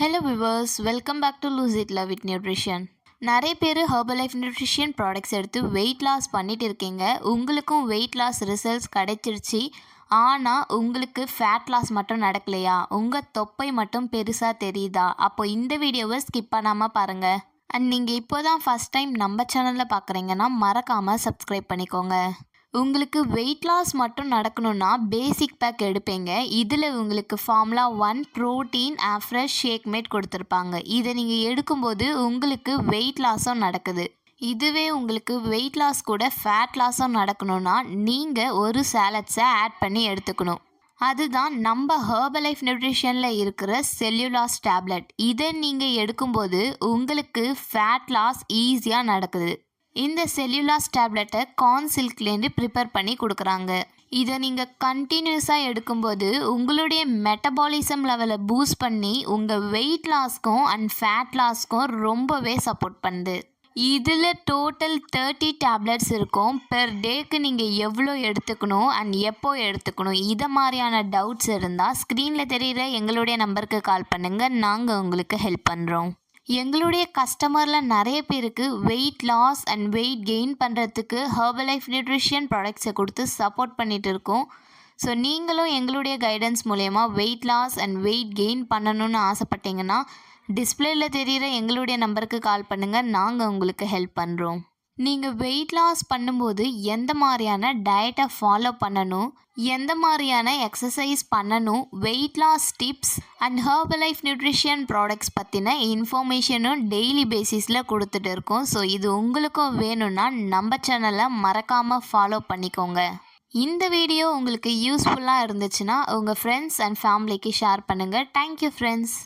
Hello viewers, welcome back to lose it love it nutrition. நிறைய பேர் Herbalife nutrition products எடுத்து weight loss பண்ணிட்டு இருக்கீங்க. உங்களுக்கும் வெயிட் லாஸ் ரிசல்ட்ஸ் கிடைச்சிருச்சு. ஆனால் உங்களுக்கு ஃபேட் லாஸ் மட்டும் நடக்கலையா? உங்கள் தொப்பை மட்டும் பெருசாக தெரியுதா? அப்போ இந்த வீடியோவை ஸ்கிப் பண்ணாமல் பாருங்கள். அண்ட் நீங்கள் இப்போ தான் ஃபஸ்ட் டைம் நம்ம சேனலில் பார்க்குறீங்கன்னா மறக்காமல் சப்ஸ்கிரைப் பண்ணிக்கோங்க. உங்களுக்கு வெயிட் லாஸ் மட்டும் நடக்கணும்னா பேசிக் பேக் எடுப்பீங்க. இதில் உங்களுக்கு formula 1 protein fresh shake mate கொடுத்துருப்பாங்க. இதை நீங்கள் எடுக்கும்போது உங்களுக்கு வெயிட் லாஸும் நடக்குது. இதுவே உங்களுக்கு வெயிட் லாஸ் கூட ஃபேட் லாஸும் நடக்கணும்னா நீங்கள் ஒரு சாலட்ஸை ஆட் பண்ணி எடுத்துக்கணும். அதுதான் நம்ம ஹெர்பல் லைஃப் நியூட்ரிஷனில் இருக்கிற செல்லுலாஸ் டேப்லெட். இதை நீங்கள் எடுக்கும்போது உங்களுக்கு ஃபேட் லாஸ் ஈஸியாக நடக்குது. இந்த செல்லுலாஸ் டேப்லெட்டை கார்ன் சில்க்லேருந்து ப்ரிப்பேர் பண்ணி கொடுக்குறாங்க. இதை நீங்கள் கண்டினியூஸாக எடுக்கும்போது உங்களுடைய மெட்டபாலிசம் லெவலை பூஸ்ட் பண்ணி உங்கள் வெயிட் லாஸ்க்கும் அண்ட் ஃபேட் லாஸ்க்கும் ரொம்பவே சப்போர்ட் பண்ணுது. இதில் டோட்டல் 30 டேப்லெட்ஸ் இருக்கும். பெர் டேக்கு நீங்கள் எவ்வளோ எடுத்துக்கணும் அண்ட் எப்போ எடுத்துக்கணும், இதை மாதிரியான டவுட்ஸ் இருந்தால் ஸ்க்ரீனில் தெரிகிற எங்களுடைய நம்பருக்கு கால் பண்ணுங்கள். நாங்கள் உங்களுக்கு ஹெல்ப் பண்ணுறோம். எங்களுடைய கஸ்டமரில் நிறைய பேருக்கு weight loss and weight gain பண்ணுறதுக்கு ஹெர்பல் லைஃப் நியூட்ரிஷன் ப்ராடக்ட்ஸை கொடுத்து சப்போர்ட் பண்ணிகிட்டு இருக்கோம். ஸோ நீங்களும் எங்களுடைய கைடன்ஸ் மூலயமா weight loss and weight gain பண்ணணும்னு ஆசைப்பட்டீங்கன்னா டிஸ்பிளேயில் தெரிகிற எங்களுடைய நம்பருக்கு கால் பண்ணுங்கள். நாங்கள் உங்களுக்கு ஹெல்ப் பண்ணுறோம். நீங்கள் வெயிட் லாஸ் பண்ணும்போது எந்த மாதிரியான டயட்டை ஃபாலோ பண்ணணும், எந்த மாதிரியான எக்ஸசைஸ் பண்ணணும், weight loss tips and Herbalife nutrition products பற்றின இன்ஃபர்மேஷனும் டெய்லி பேசிஸில் கொடுத்துட்டு இருக்கோம். ஸோ இது உங்களுக்கும் வேணும்னா நம்ம சேனலை மறக்காமல் ஃபாலோ பண்ணிக்கோங்க. இந்த வீடியோ உங்களுக்கு யூஸ்ஃபுல்லாக இருந்துச்சுன்னா உங்கள் ஃப்ரெண்ட்ஸ் அண்ட் ஃபேமிலிக்கு ஷேர் பண்ணுங்கள். Thank you friends.